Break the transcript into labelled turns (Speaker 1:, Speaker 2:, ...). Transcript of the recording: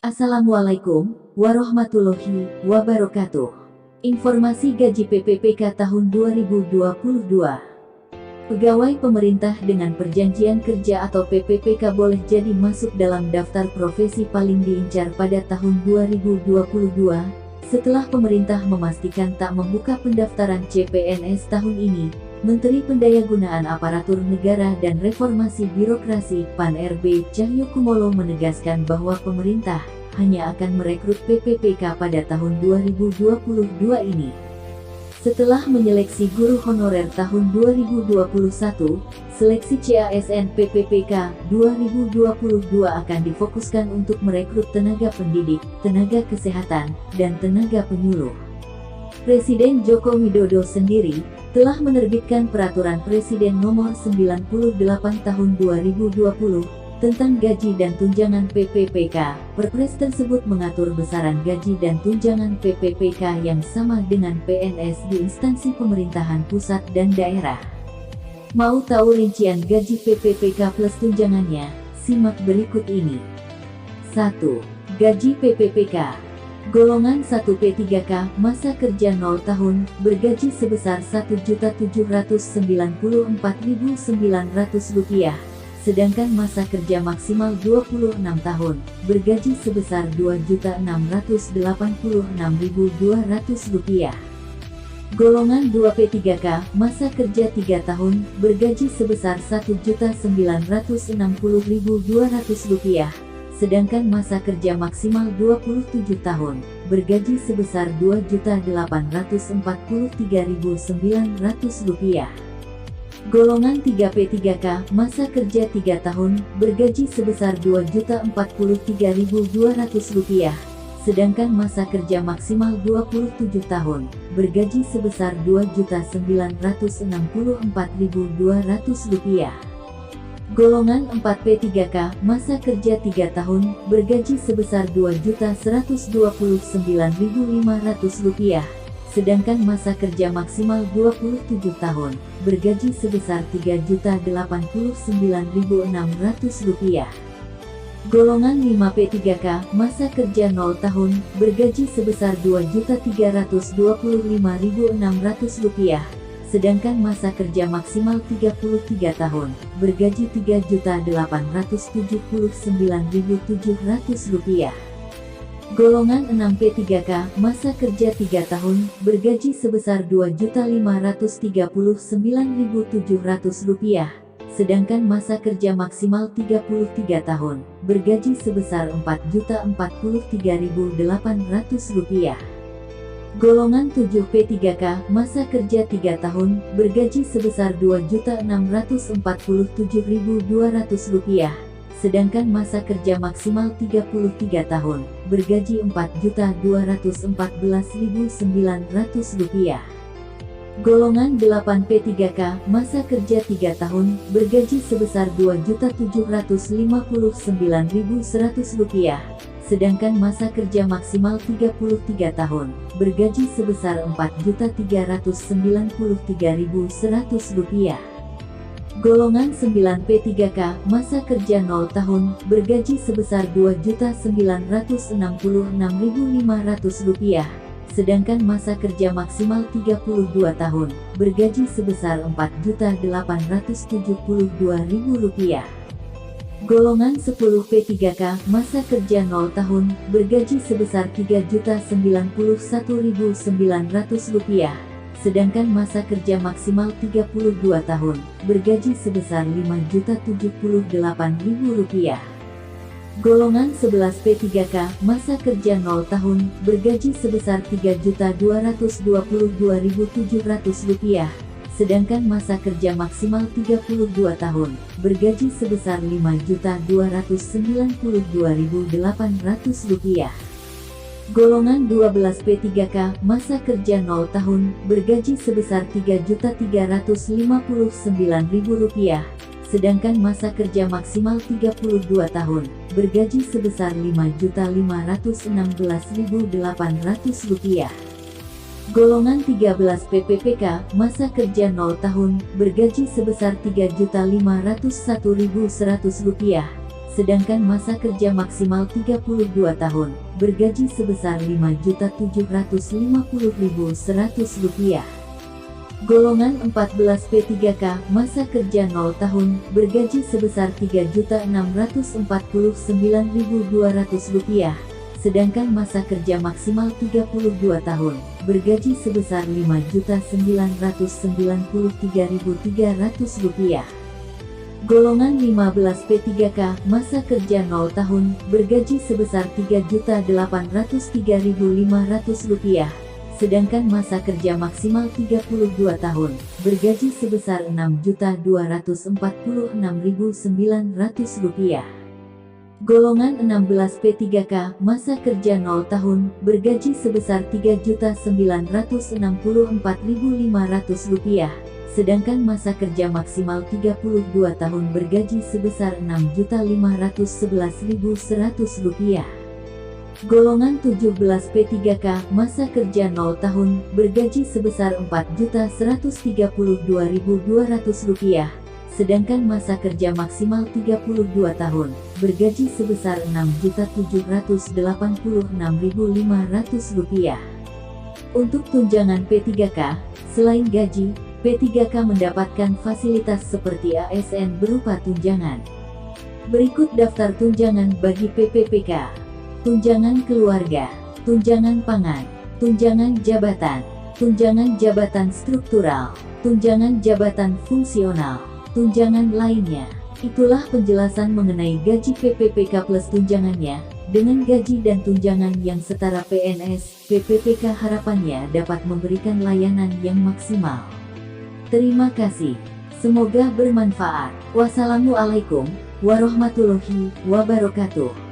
Speaker 1: Assalamualaikum warahmatullahi wabarakatuh. Informasi gaji PPPK tahun 2022. Pegawai pemerintah dengan perjanjian kerja atau PPPK boleh jadi masuk dalam daftar profesi paling diincar pada tahun 2022, setelah pemerintah memastikan tak membuka pendaftaran CPNS tahun ini. Menteri Pendayagunaan Aparatur Negara dan Reformasi Birokrasi (PAN-RB) Cahyokumolo menegaskan bahwa pemerintah hanya akan merekrut PPPK pada tahun 2022 ini. Setelah menyeleksi guru honorer tahun 2021, seleksi CASN PPPK 2022 akan difokuskan untuk merekrut tenaga pendidik, tenaga kesehatan, dan tenaga penyuluh. Presiden Joko Widodo sendiri telah menerbitkan Peraturan Presiden Nomor 98 Tahun 2020 tentang gaji dan tunjangan PPPK. Perpres tersebut mengatur besaran gaji dan tunjangan PPPK yang sama dengan PNS di instansi pemerintahan pusat dan daerah. Mau tahu rincian gaji PPPK plus tunjangannya? Simak berikut ini. 1. Gaji PPPK Golongan 1P3K, masa kerja 0 tahun, bergaji sebesar Rp1.794.900, sedangkan masa kerja maksimal 26 tahun, bergaji sebesar Rp2.686.200. Golongan 2P3K, masa kerja 3 tahun, bergaji sebesar Rp1.960.200, sedangkan masa kerja maksimal 27 tahun, bergaji sebesar Rp2.843.900. Golongan 3P3K, masa kerja 3 tahun, bergaji sebesar Rp2.043.200, sedangkan masa kerja maksimal 27 tahun, bergaji sebesar Rp2.964.200. Golongan 4P3K, masa kerja 3 tahun, bergaji sebesar Rp2.129.500, sedangkan masa kerja maksimal 27 tahun, bergaji sebesar Rp3.089.600. Golongan 5P3K, masa kerja 0 tahun, bergaji sebesar Rp2.325.600, sedangkan masa kerja maksimal 33 tahun, bergaji Rp3.879.700. Golongan 6P3K, masa kerja 3 tahun, bergaji sebesar Rp2.539.700, sedangkan masa kerja maksimal 33 tahun, bergaji sebesar Rp4.043.800. Golongan 7P3K, masa kerja 3 tahun, bergaji sebesar Rp2.647.200, sedangkan masa kerja maksimal 33 tahun, bergaji Rp4.214.900. Golongan 8P3K, masa kerja 3 tahun, bergaji sebesar Rp2.759.100, sedangkan masa kerja maksimal 33 tahun, bergaji sebesar Rp4.393.100. Golongan 9P3K, masa kerja 0 tahun, bergaji sebesar Rp2.966.500, sedangkan masa kerja maksimal 32 tahun, bergaji sebesar Rp4.872.000. Golongan 10P3K, masa kerja 0 tahun, bergaji sebesar Rp3.091.900, sedangkan masa kerja maksimal 32 tahun, bergaji sebesar Rp5.078.000. Golongan 11P3K, masa kerja 0 tahun, bergaji sebesar Rp3.222.700, sedangkan masa kerja maksimal 32 tahun, bergaji sebesar Rp5.292.800. Golongan 12P3K, masa kerja 0 tahun, bergaji sebesar Rp3.359.000, sedangkan masa kerja maksimal 32 tahun, bergaji sebesar Rp5.516.800. Golongan 13 PPPK, masa kerja 0 tahun, bergaji sebesar Rp3.501.100, sedangkan masa kerja maksimal 32 tahun, bergaji sebesar Rp5.750.100. Golongan 14 P3K, masa kerja 0 tahun, bergaji sebesar Rp3.649.200, sedangkan masa kerja maksimal 32 tahun, bergaji sebesar Rp5.993.300. Golongan 15 P3K, masa kerja 0 tahun, bergaji sebesar Rp3.803.500, sedangkan masa kerja maksimal 32 tahun, bergaji sebesar Rp6.246.900. Golongan 16 P3K, masa kerja 0 tahun, bergaji sebesar Rp3.964.500, sedangkan masa kerja maksimal 32 tahun bergaji sebesar Rp6.511.100. Golongan 17 P3K, masa kerja 0 tahun, bergaji sebesar Rp4.132.200, sedangkan masa kerja maksimal 32 tahun, bergaji sebesar Rp6.786.500. Untuk tunjangan P3K, selain gaji, P3K mendapatkan fasilitas seperti ASN berupa tunjangan. Berikut daftar tunjangan bagi PPPK. Tunjangan keluarga, tunjangan pangan, tunjangan jabatan struktural, tunjangan jabatan fungsional, tunjangan lainnya. Itulah penjelasan mengenai gaji PPPK plus tunjangannya. Dengan gaji dan tunjangan yang setara PNS, PPPK harapannya dapat memberikan layanan yang maksimal. Terima kasih. Semoga bermanfaat. Wassalamualaikum warahmatullahi wabarakatuh.